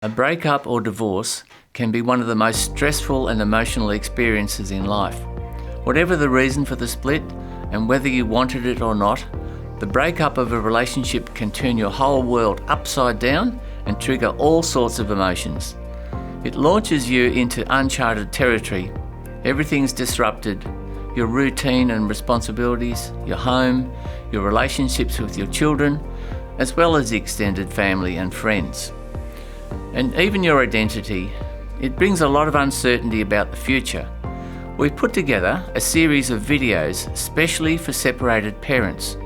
A breakup or divorce can be one of the most stressful and emotional experiences in life. Whatever the reason for the split, and whether you wanted it or not, the breakup of a relationship can turn your whole world upside down and trigger all sorts of emotions. It launches you into uncharted territory. Everything's disrupted. Your routine and responsibilities, your home, your relationships with your children, as well as the extended family and friends. And even your identity. It brings a lot of uncertainty about the future. We've put together a series of videos specially for separated parents,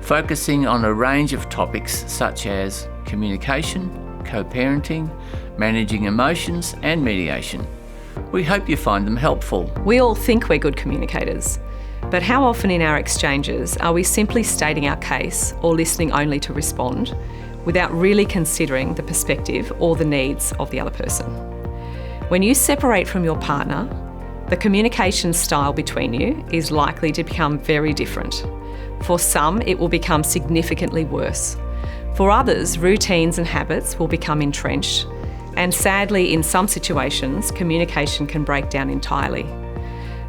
focusing on a range of topics such as communication, co-parenting, managing emotions and mediation. We hope you find them helpful. We all think we're good communicators, but how often in our exchanges are we simply stating our case or listening only to respond, without really considering the perspective or the needs of the other person? When you separate from your partner, the communication style between you is likely to become very different. For some, it will become significantly worse. For others, routines and habits will become entrenched. And sadly, in some situations, communication can break down entirely.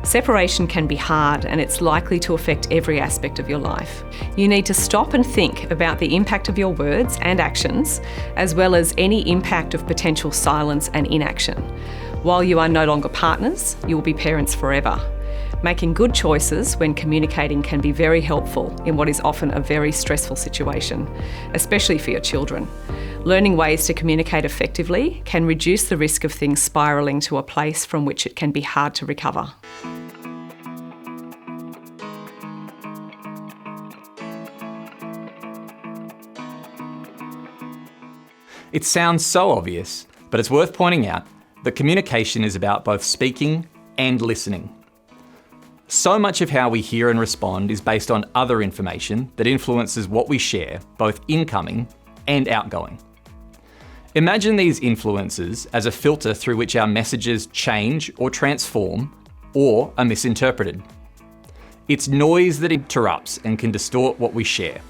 Separation can be hard, and it's likely to affect every aspect of your life. You need to stop and think about the impact of your words and actions, as well as any impact of potential silence and inaction. While you are no longer partners, you will be parents forever. Making good choices when communicating can be very helpful in what is often a very stressful situation, especially for your children. Learning ways to communicate effectively can reduce the risk of things spiralling to a place from which it can be hard to recover. It sounds so obvious, but it's worth pointing out that communication is about both speaking and listening. So much of how we hear and respond is based on other information that influences what we share, both incoming and outgoing. Imagine these influences as a filter through which our messages change or transform or are misinterpreted. It's noise that interrupts and can distort what we share.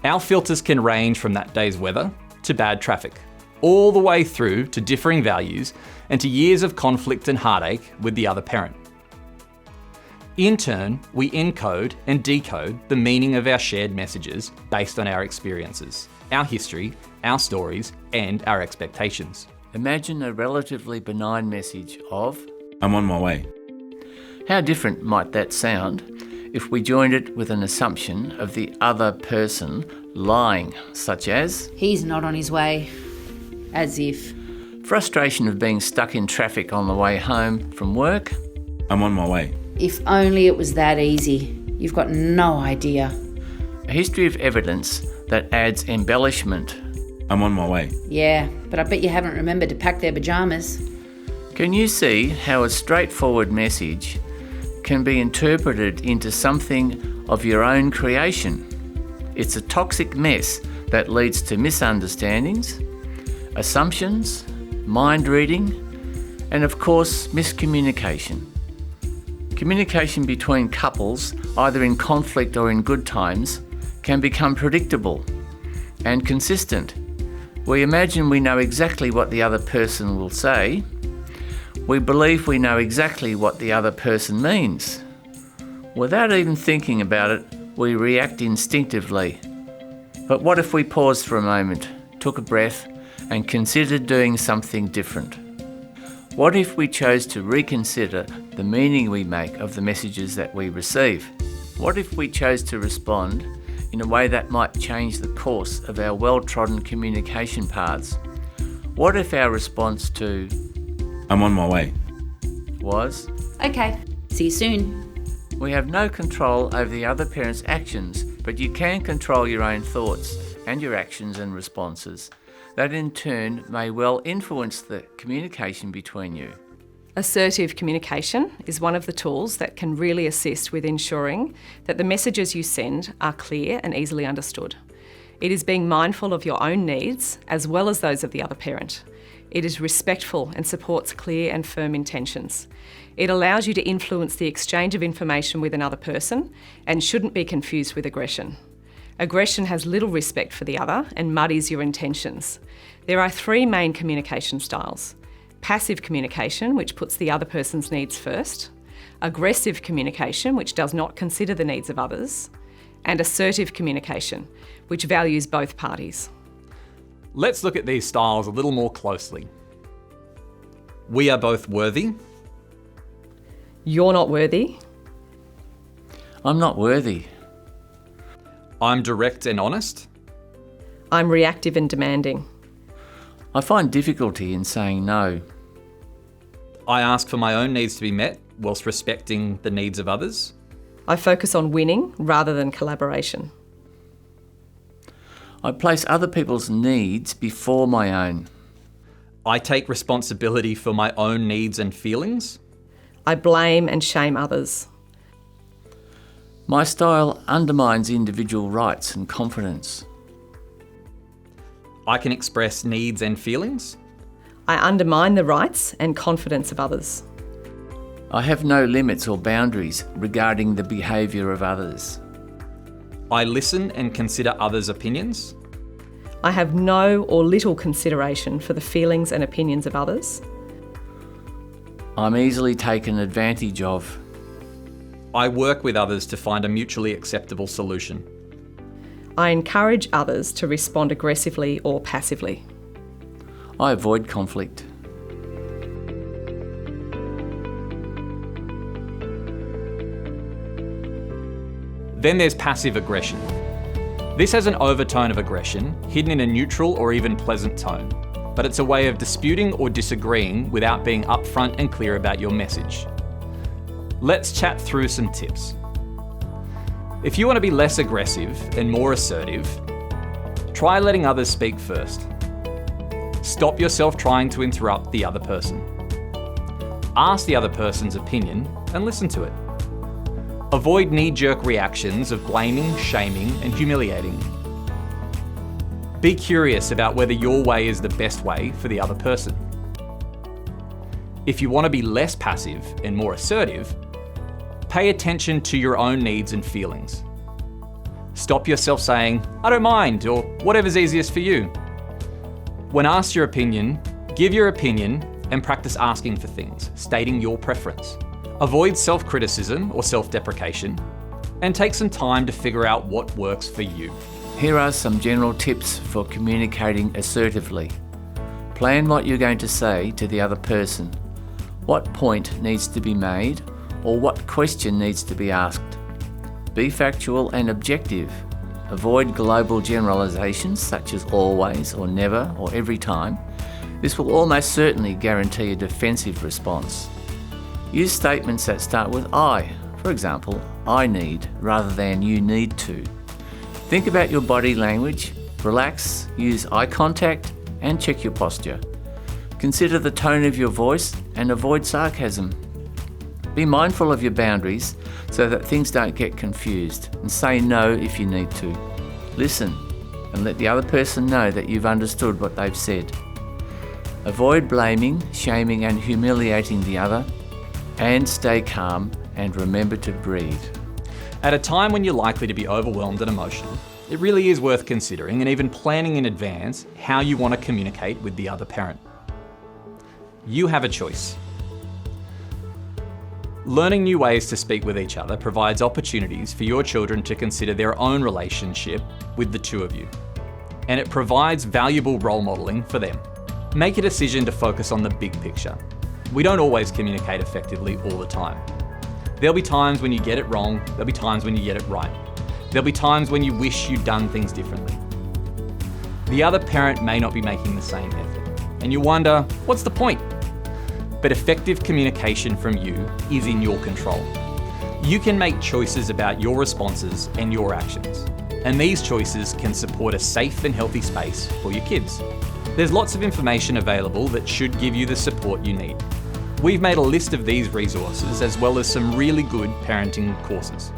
Our filters can range from that day's weather to bad traffic, all the way through to differing values and to years of conflict and heartache with the other parent. In turn, we encode and decode the meaning of our shared messages based on our experiences, our history, our stories, and our expectations. Imagine a relatively benign message of, "I'm on my way." How different might that sound if we joined it with an assumption of the other person lying, such as, "He's not on his way." As if. Frustration of being stuck in traffic on the way home from work. "I'm on my way." If only it was that easy. You've got no idea. A history of evidence that adds embellishment. "I'm on my way." Yeah, but I bet you haven't remembered to pack their pyjamas. Can you see how a straightforward message can be interpreted into something of your own creation? It's a toxic mess that leads to misunderstandings, assumptions, mind reading, and of course, miscommunication. Communication between couples, either in conflict or in good times, can become predictable and consistent. We imagine we know exactly what the other person will say. We believe we know exactly what the other person means. Without even thinking about it, we react instinctively. But what if we paused for a moment, took a breath, and considered doing something different? What if we chose to reconsider the meaning we make of the messages that we receive? What if we chose to respond in a way that might change the course of our well-trodden communication paths? What if our response to "I'm on my way" was, Okay, see you soon. we have no control over the other parent's actions, but you can control your own thoughts and your actions and responses. That in turn may well influence the communication between you. Assertive communication is one of the tools that can really assist with ensuring that the messages you send are clear and easily understood. It is being mindful of your own needs as well as those of the other parent. It is respectful and supports clear and firm intentions. It allows you to influence the exchange of information with another person and shouldn't be confused with aggression. Aggression has little respect for the other and muddies your intentions. There are 3 main communication styles: passive communication, which puts the other person's needs first; aggressive communication, which does not consider the needs of others; and assertive communication, which values both parties. Let's look at these styles a little more closely. We are both worthy. You're not worthy. I'm not worthy. I'm direct and honest. I'm reactive and demanding. I find difficulty in saying no. I ask for my own needs to be met whilst respecting the needs of others. I focus on winning rather than collaboration. I place other people's needs before my own. I take responsibility for my own needs and feelings. I blame and shame others. My style undermines individual rights and confidence. I can express needs and feelings. I undermine the rights and confidence of others. I have no limits or boundaries regarding the behaviour of others. I listen and consider others' opinions. I have no or little consideration for the feelings and opinions of others. I'm easily taken advantage of. I work with others to find a mutually acceptable solution. I encourage others to respond aggressively or passively. I avoid conflict. Then there's passive aggression. This has an overtone of aggression, hidden in a neutral or even pleasant tone, but it's a way of disputing or disagreeing without being upfront and clear about your message. Let's chat through some tips. If you want to be less aggressive and more assertive, try letting others speak first. Stop yourself trying to interrupt the other person. Ask the other person's opinion and listen to it. Avoid knee-jerk reactions of blaming, shaming, and humiliating. Be curious about whether your way is the best way for the other person. If you want to be less passive and more assertive, pay attention to your own needs and feelings. Stop yourself saying, "I don't mind," or "whatever's easiest for you." When asked your opinion, give your opinion and practice asking for things, stating your preference. Avoid self-criticism or self-deprecation, and take some time to figure out what works for you. Here are some general tips for communicating assertively. Plan what you're going to say to the other person. What point needs to be made, or what question needs to be asked. Be factual and objective. Avoid global generalisations such as always or never or every time. This will almost certainly guarantee a defensive response. Use statements that start with I. For example, I need rather than you need to. Think about your body language, relax, use eye contact and check your posture. Consider the tone of your voice and avoid sarcasm. Be mindful of your boundaries so that things don't get confused, and say no if you need to. Listen and let the other person know that you've understood what they've said. Avoid blaming, shaming and humiliating the other, and stay calm and remember to breathe. At a time when you're likely to be overwhelmed and emotional, it really is worth considering and even planning in advance how you want to communicate with the other parent. You have a choice. Learning new ways to speak with each other provides opportunities for your children to consider their own relationship with the two of you, and it provides valuable role modelling for them. Make a decision to focus on the big picture. We don't always communicate effectively all the time. There'll be times when you get it wrong, there'll be times when you get it right. There'll be times when you wish you'd done things differently. The other parent may not be making the same effort, and you wonder, what's the point? But effective communication from you is in your control. You can make choices about your responses and your actions, and these choices can support a safe and healthy space for your kids. There's lots of information available that should give you the support you need. We've made a list of these resources as well as some really good parenting courses.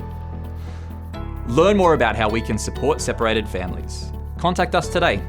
Learn more about how we can support separated families. Contact us today.